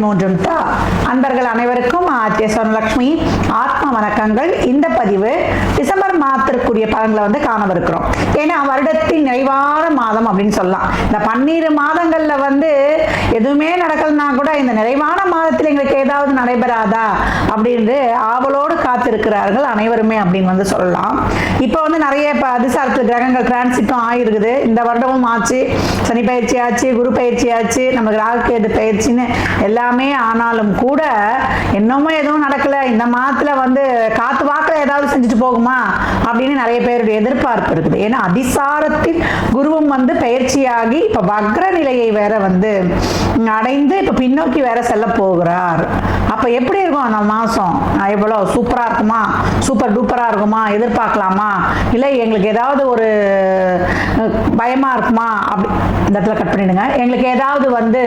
மூன்றும் தா. அன்பர்கள் அனைவருக்கும் ஆத்திய சொர்ணலட்சுமி ஆத்ம வணக்கங்கள். இந்த பதிவு டிசம்பர் மாதத்திற்குரிய பலன்களை வந்து காணவிருக்கிறோம். ஏன்னா வருடத்தின் நிறைவான மாதம் அப்படின்னு சொல்லலாம். இந்த 12 மாதங்கள்ல வந்து எதுவுமே நடக்கலன்னா கூட இந்த நிறைவான மாதத்தில் எங்களுக்கு ஏதாவது நடைபெறாதா அப்படின்னு ஆவலோடு காத்திருக்கிறார்கள் அனைவருமே அப்படின்னு வந்து சொல்லலாம். இப்போ வந்து நிறைய அதிசாரத்தில் கிரகங்கள் டிரான்சிட்டும் ஆயிருக்குது. இந்த வருடமும் ஆச்சு, சனி பயிற்சி ஆச்சு, குரு பயிற்சி ஆச்சு, நம்ம ராகுகேது பயிற்சின்னு எல்லாமே. ஆனாலும் கூட என்னமோ எதுவும் நடக்கல, இந்த மாதத்துல வந்து காத்து வாக்கில் ஏதாவது செஞ்சுட்டு போகுமா அப்படின்னு நிறைய பேருடைய எதிர்பார்ப்பு இருக்குது. ஏன்னா அதிசாரத்தில் குருவும் வந்து பயிற்சியாகி இப்ப வக்ர நிலையை வேற வந்து அடைந்து இப்ப பின்னோக்கி வேற செல்ல போகிறார். அப்ப எப்படி இருக்கும் அந்த மாசம்? எவ்வளவு சூப்பரா இருக்குமா, சூப்பர் டூப்பரா இருக்குமா, எதிர்பார்க்கலாமா, இல்லை எங்களுக்கு ஏதாவது ஒரு பயமா இருக்குமா? அப்படி இந்த இடத்துல கட் பண்ணிடுங்க. எங்களுக்கு ஏதாவது வந்து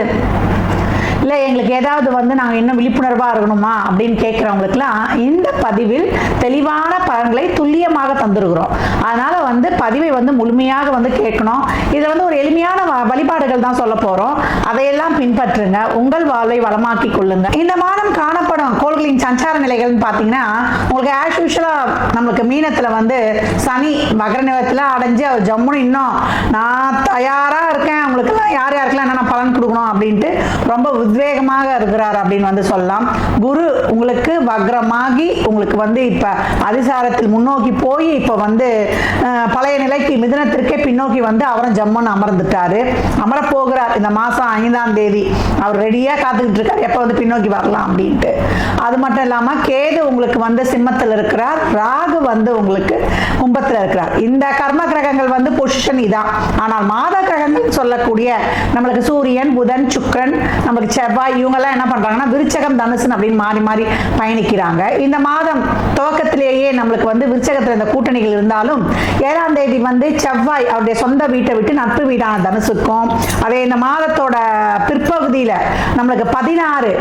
இல்லை எங்களுக்கு ஏதாவது வந்து நாங்கள் இன்னும் விழிப்புணர்வாக இருக்கணுமா அப்படின்னு கேட்குறவங்களுக்குலாம் இந்த பதிவில் தெளிவான பலன்களை துல்லியமாக தந்துருக்கிறோம். அதனால் வந்து பதிவை வந்து முழுமையாக வந்து கேட்கணும். இதில் வந்து ஒரு எளிமையான வழிபாடுகள் தான் சொல்ல போகிறோம். அதையெல்லாம் பின்பற்றுங்க, உங்கள் வாழ்வை வளமாக்கி கொள்ளுங்க. இந்த மாதம் காணப்படும் கோள்களின் சஞ்சார நிலைகள்னு பார்த்தீங்கன்னா உங்களுக்கு ஆஸ் யூஷுவலாக நம்மளுக்கு மீனத்தில் வந்து சனி மகர நிலத்தில் அடைஞ்சு அவர் ஜம்முன்னு இன்னும் நான் தயாராக இருக்கேன், உங்களுக்குலாம் யார் யாருக்கெல்லாம் என்னென்ன பலன் கொடுக்கணும் அப்படின்ட்டு ரொம்ப உத்வேகமாக இருக்கிறார் அப்படின்னு வந்து சொல்லலாம். குரு உங்களுக்கு வக்ரமாகி உங்களுக்கு வந்து இப்ப அதிசாரத்தில் முன்னோக்கி போய் இப்ப வந்து பழைய நிலைக்கு மிதுனத்திற்கே பின்னோக்கி வந்து அவரும் ஜம்முன்னு அமர்ந்துட்டாரு, அமர போகிறார். இந்த மாசம் 5ஆம் தேதி அவர் ரெடியா காத்துக்கிட்டு இருக்காரு, எப்ப வந்து பின்னோக்கி வரலாம் அப்படின்ட்டு. அது மட்டும் இல்லாம கேது உங்களுக்கு வந்து சிம்மத்தில் இருக்கிறார், ராகு வந்து உங்களுக்கு கும்பத்தில் இருக்கிறார். இந்த கர்ம கிரகங்கள் வந்து பொசிஷன் இதான். ஆனால் மாத கிரகங்கள் சொல்லக்கூடிய நம்மளுக்கு சூரியன், புதன், சுக்கிரன், நம்மளுக்கு செவ்வாய், இவங்கெல்லாம் என்ன பண்றாங்கன்னா விருச்சகம், தனுசு அப்படின்னு மாறி மாறி பயணிக்கிறாங்க. இந்த மாதம் துவக்கத்திலேயே நம்மளுக்கு வந்து விருச்சகத்தில் இந்த கூட்டணிகள் இருந்தாலும் 7ஆம் தேதி வந்து செவ்வாய் அவருடைய சொந்த வீட்டை விட்டு நட்பு வீடான தனுசுக்கும், அதே இந்த மாதத்தோட பிற்பகுதியில நம்மளுக்கு 16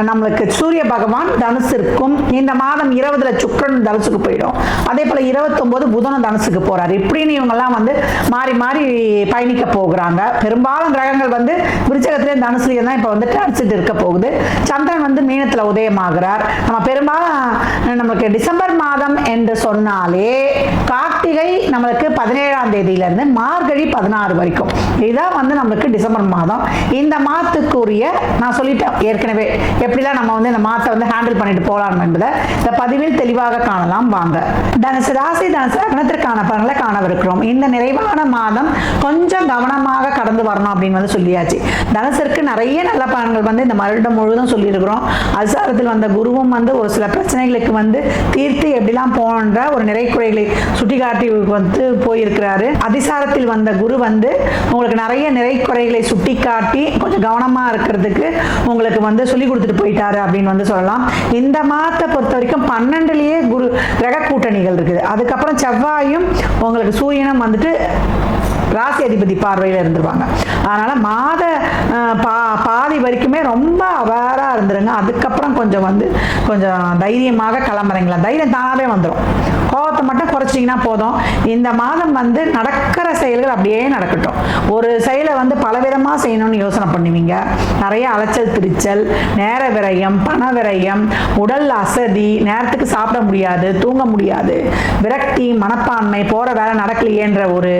நம்மளுக்கு சூரிய பகவான் தனுசிற்கும், இந்த மாதம் 20 சுக்கிரன் தனுசுக்கு போயிடும். அதே போல 29 புதனும் தனுசுக்கு போறாரு. இப்படின்னு இவங்கெல்லாம் வந்து மாறி மாறி பயணிக்க போகிறாங்க. பெரும்பாலும் கிரகங்கள் வந்து விருச்சகத்திலே தனுசுலேயே தான் இப்போ வந்து டிரான்சிட் இருக்க போகுது. சந்திரன் வந்து மீனத்தில் உதயமாகிறார். நம்ம பெரும்பாலும் நமக்கு டிசம்பர் மாதம் என்று சொன்னாலே கார்த்திகை நம்மளுக்கு 17ஆம் தேதியிலிருந்து மார்கழி 16 வரைக்கும், இதுதான் வந்து நம்மளுக்கு டிசம்பர் மாதம். இந்த மாதத்துக்குரிய நான் சொல்லிட்டேன் ஏற்கனவே எப்படிலாம் நம்ம வந்து இந்த மாதத்தை வந்து ஹேண்டில் பண்ணிட்டு போகலாம் என்பதை இந்த பதிவில் தெளிவாக காணலாம். வாங்க. தனுசு ராசி, தனுசு லக்னத்திற்கான பலன்களை காணவிருக்கிறோம். இந்த நிறைவான மாதம் கொஞ்சம் கவனமாக கடந்து வரணும் அப்படின்னு வந்து சொல்லியாச்சு. தனுசிற்கு நிறைய நல்ல பலன்கள் வந்து இந்த வருடம் முழுவதும் சொல்லியிருக்கிறோம். அதிசாரத்தில் வந்த குருவும் வந்து ஒரு சில பிரச்சனைகளுக்கு வந்து தீர்த்து எப்படிலாம் போன்ற ஒரு நிறைக்குறைகளை சுட்டிக்காட்டி வந்து போயிருக்கிறாரு. அதிசாரத்தில் வந்த குரு வந்து உங்களுக்கு நிறைய நிறைக்குறைகளை சுட்டிக்காட்டி கொஞ்சம் கவனமா இருக்கிறதுக்கு உங்களுக்கு வந்து சொல்லி கொடுத்துட்டு போயிட்டாரு அப்படின்னு வந்து சொல்லலாம். இந்த மாதத்தை பொறுத்த வரைக்கும் 12லயே குரு கிரக கூட்டணிகள் இருக்குது. அதுக்கப்புறம் செவ்வாயும் உங்களுக்கு சூரியனும் வந்துட்டு ராசி அதிபதி பார்வையில் இருந்துருவாங்க. அதனால மாத பாதி வரைக்குமே ரொம்ப அவேரா இருந்துருங்க. அதுக்கப்புறம் கொஞ்சம் வந்து கொஞ்சம் தைரியமாக கிளம்புறீங்களா, தைரியம் தானாவே வந்துடும். கோபத்தை மட்டும் குறைச்சிங்கன்னா போதும். இந்த மாதம் வந்து நடக்கிற செயல்கள் அப்படியே நடக்கட்டும். ஒரு செயலை வந்து பலவிதமாக செய்யணும்னு யோசனை பண்ணுவீங்க. நிறைய அலைச்சல் திருச்சல், நேர விரயம், பண விரயம், உடல் அசதி, நேரத்துக்கு சாப்பிட முடியாது, தூங்க முடியாது, விரக்தி, மனப்பான்மை, போற வேலை நடக்கலையேன்ற ஒரு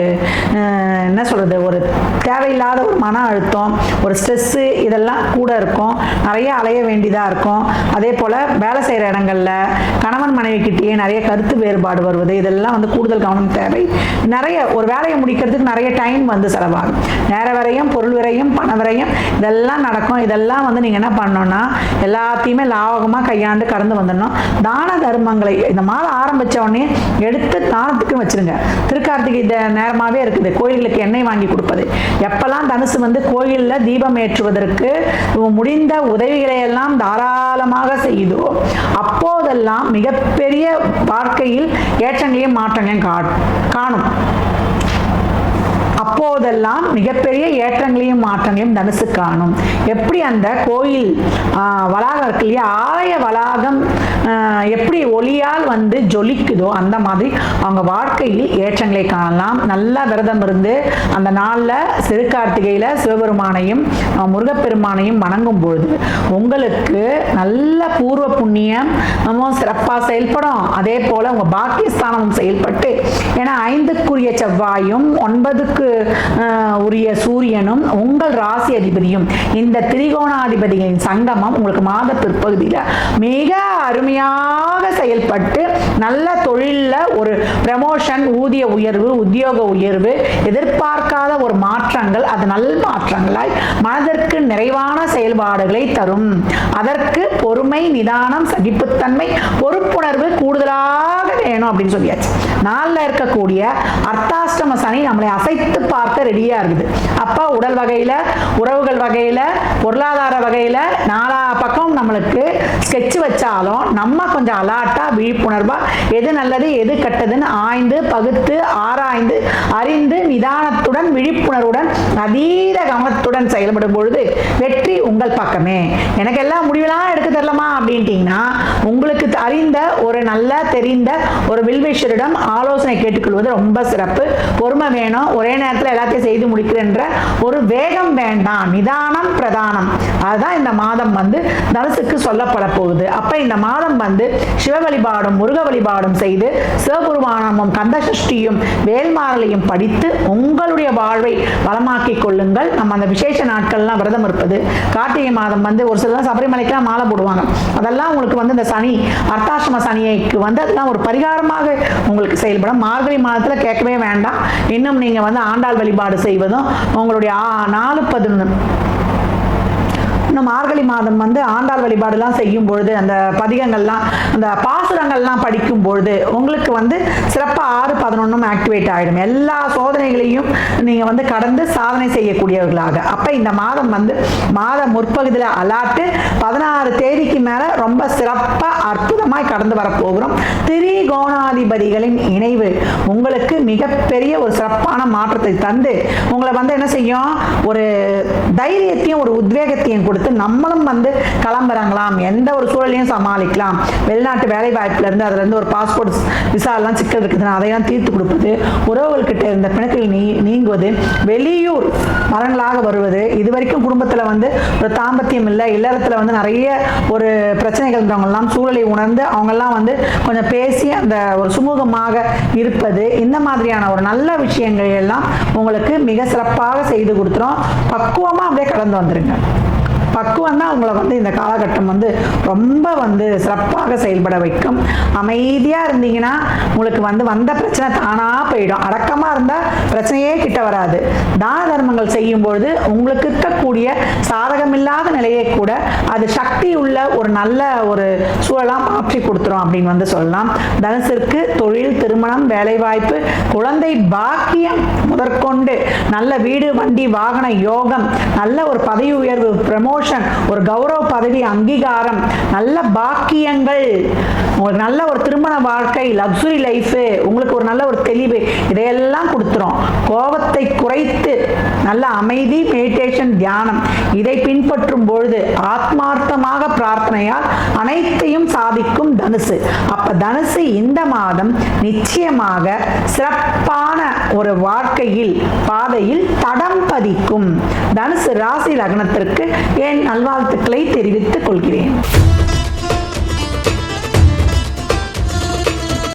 என்ன சொல்றது, ஒரு தேவையில்லாத ஒரு மன அழுத்தம், ஒரு ஸ்ட்ரெஸ், இதெல்லாம் கூட இருக்கும். நிறைய அலைய வேண்டியதா இருக்கும். அதே போல வேலை செய்யற இடங்கள்ல கணவன் மனைவி கிட்டேயே நிறைய கருத்து வேறுபாடு வருவது, இதெல்லாம் வந்து கூடுதல் கவனம் தேவை. நிறைய ஒரு வேலையை முடிக்கிறதுக்கு நிறைய டைம் வந்து செலவாகும். நேர விரயம், பொருள் விரயம், பண விரயம், இதெல்லாம் நடக்கும். இதெல்லாம் வந்து நீங்க என்ன பண்ணணும்னா எல்லாத்தையுமே லாபகமா கையாண்டு கடந்து வந்துடணும். தான தர்மங்களை இந்த மாதம் ஆரம்பிச்ச உடனே எடுத்து தானத்துக்கு வச்சிருங்க. திருக்கார்த்திகை நேரமாவே இருக்குது. கோயில்களுக்கு எண்ணெய் வாங்கி கொடுப்பது, எப்பெல்லாம் தனுசு வந்து கோயிலில் தீபம் ஏற்றுவதற்கு முடிந்த உதவிகளை எல்லாம் தாராளமாக செய்யுதோ அப்போதெல்லாம் மிகப்பெரிய வாழ்க்கையில் ஏற்றங்களையும் மாற்றங்களையும் காணும். அப்போ அப்போதெல்லாம் மிகப்பெரிய ஏற்றங்களையும் மாற்றங்களையும் தனுசு காணும். எப்படி அந்த கோயில் வளாகம் இருக்கு இல்லையா, ஆலய வளாகம் எப்படி ஒளியால் வந்து ஜொலிக்குதோ அந்த மாதிரி அவங்க வாழ்க்கையில் ஏற்றங்களை காணலாம். நல்லா விரதம் இருந்து அந்த நாளில் சிறுகார்த்திகையில் சிவபெருமானையும் முருகப்பெருமானையும் வணங்கும் பொழுது உங்களுக்கு நல்ல பூர்வ புண்ணியம் சிறப்பாக செயல்படும். அதே போல உங்க பாக்கியஸ்தானமும் செயல்பட்டு, ஏன்னா 5க்குரிய செவ்வாயும் 9க்கு உரிய சூரியனும் உங்கள் ராசி அதிபதியும் இந்த திரிகோணாதிபதிகளின் சங்கமம் உங்களுக்கு மாத பிற்பகுதியில் மிக அருமையாக செயல்பட்டு நல்ல தொழிலில் ஒரு ப்ரமோஷன், ஊதிய உயர்வு, உத்தியோக உயர்வு, எதிர்பார்க்காத ஒரு மாற்றங்கள், அது நல் மாற்றங்களாய் மனதிற்கு நிறைவான செயல்பாடுகளை தரும். அதற்கு பொறுமை, நிதானம், சகிப்புத்தன்மை, பொறுப்புணர்வு கூடுதலாக வேணும் அப்படின்னு சொல்லியாச்சு. நாளில் இருக்கக்கூடிய அர்த்தாஷ்டம சனி நம்மளை அசைத்து பார்க்க ரெடியா இருக்குது. அப்ப உடல் வகையில, உறவுகள் வகையில, பொருளாதார வகையில நாலா பக்கம் நம்மளுக்கு ஸ்கெட்ச் வச்சாலும் நம்ம கொஞ்சம் அலாட்டா விழிப்புணர்வா எது நல்லது எது கெட்டதுன்னு ஆய்ந்து பகுத்து ஆராய்ந்து அறிந்து நிதானத்துடன் விழிப்புணர்வுடன் அதீத கவனத்துடன் செயல்படும் பொழுது வெற்றி உங்கள் பக்கமே. எனக்கு எல்லாம் முடிவெல்லாம் எடுக்க தெரியலமா அப்படின்ட்டீங்கன்னா உங்களுக்கு அறிந்த ஒரு நல்ல தெரிந்த ஒரு வில்வேஷரிடம் ஆலோசனை கேட்டுக்கொள்வது ரொம்ப சிறப்பு. பொறுமை வேணும், ஒரே நேரத்தில் எல்லாத்தையும் செய்து முடிக்கிறன்ற ஒரு வேகம் வேண்டாம், நிதானம் பிரதானம். அதுதான் இந்த மாதம் வந்து தனுசுக்கு சொல்லப்பட போகுது. அப்ப இந்த மாதம் வந்து சிவ வழிபாடும் முருக வழிபாடும் செய்து சிவபெருமானமும் கந்த சஷ்டியும் வேல்மாறலையும் படித்து உங்களுடைய வாழ்வை வளமாக்கிக் கொள்ளுங்கள். நம்ம அந்த விசேஷ நாட்கள்லாம் விரதம் இருப்பது, கார்த்திகை மாதம் வந்து ஒரு சில சபரிமலைக்கெல்லாம் மாலை போடுவாங்க, அதெல்லாம் உங்களுக்கு வந்து இந்த சனி அர்த்தாஷ்டம சனியைக்கு வந்து அதெல்லாம் ஒரு பரிகாரமாக உங்களுக்கு செயல்படும். மார்கழி மாதத்தில் கேட்கவே வேண்டாம். இன்னும் நீங்க வந்து ஆண்டாள் வழிபாடு செய்வதும் உங்களுடைய 4-11 இன்னும் மார்கழி மாதம் வந்து ஆண்டாள் வழிபாடுலாம் செய்யும் பொழுது அந்த பதிகங்கள்லாம் அந்த பாசுரங்கள்லாம் படிக்கும் பொழுது உங்களுக்கு வந்து சிறப்பாக 6-11 ஆக்டிவேட் ஆகிடும். எல்லா சோதனைகளையும் நீங்கள் வந்து கடந்து சாதனை செய்யக்கூடியவர்களாக. அப்போ இந்த மாதம் வந்து மாத முற்பகுதியில் அலாட்டு 16 தேதிக்கு மேலே ரொம்ப சிறப்பாக அற்புதமாய் கடந்து வரப்போகிறோம். திரிகோணாதிபதிகளின் இணைவு உங்களுக்கு மிகப்பெரிய ஒரு சிறப்பான மாற்றத்தை தந்து உங்களை வந்து என்ன செய்யும், ஒரு தைரியத்தையும் ஒரு உத்வேகத்தையும் கொடுத்து நம்மளும் வந்து கிளம்புறாங்களாம், எந்த ஒரு சூழலையும் சமாளிக்கலாம். வெளிநாட்டு வேலை வாய்ப்புல இருந்து அதுல இருந்து ஒரு பாஸ்போர்ட் விசா எல்லாம் சிக்கல் இருக்குதுன்னா அதையெல்லாம் தீர்த்து கொடுப்பது, உறவுகள்கிட்ட இருந்த பிணக்கில் நீங்குவது, வெளியூர் மரங்களாக வருவது, இது வரைக்கும் குடும்பத்துல வந்து ஒரு தாம்பத்தியம் இல்லை, இல்லறத்துல வந்து நிறைய ஒரு பிரச்சனைகள் இருந்தவங்கெல்லாம் சூழலை உணர்ந்து அவங்கெல்லாம் வந்து கொஞ்சம் பேசி அந்த ஒரு சுமூகமாக இருப்பது, இந்த மாதிரியான ஒரு நல்ல விஷயங்கள் எல்லாம் உங்களுக்கு மிக சிறப்பாக செய்து கொடுத்துரும். பக்குவமா அப்படியே கடந்து வந்துருங்க. பக்குவம் தான் உங்களை வந்து இந்த காலகட்டம் வந்து ரொம்ப வந்து சிறப்பாக செயல்பட வைக்கும். அமைதியாக இருந்தீங்கன்னா உங்களுக்கு வந்து வந்த பிரச்சனை தானாக போயிடும். அடக்கமாக இருந்தால் பிரச்சனையே கிட்ட வராது. தான தர்மங்கள் செய்யும் பொழுது உங்களுக்கு இருக்கக்கூடிய சாதகமில்லாத நிலையை கூட அது சக்தி உள்ள ஒரு நல்ல ஒரு சூழலாக மாற்றி கொடுத்துரும் அப்படின்னு வந்து சொல்லலாம். தனுசிற்கு தொழில், திருமணம், வேலைவாய்ப்பு, குழந்தை பாக்கியம் முதற்கொண்டு நல்ல வீடு, வண்டி, வாகன யோகம், நல்ல ஒரு பதவி உயர்வு, ப்ரமோஷன், ஒரு கௌரவ பதவி, அங்கீகாரம், நல்ல பாக்கியங்கள், உங்களுக்கு நல்ல ஒரு திருமண வாழ்க்கை, லக்ஸுரி லைஃப், உங்களுக்கு ஒரு நல்ல ஒரு தெளிவு, இதையெல்லாம் கொடுத்துரும். கோபத்தை குறைத்து நல்ல அமைதி, மெடிடேஷன், தியானம் இதை பின்பற்றும் பொழுது ஆத்மார்த்தமாக பிரார்த்தனையால் அனைத்தையும் சாதிக்கும் தனுசு. அப்ப தனுசு இந்த மாதம் நிச்சயமாக சிறப்பான ஒரு வாழ்க்கையில் பாதையில் தடம் பதிக்கும். தனுசு ராசி லக்னத்திற்கு என் நல்வாழ்த்துக்களை தெரிவித்துக் கொள்கிறேன்.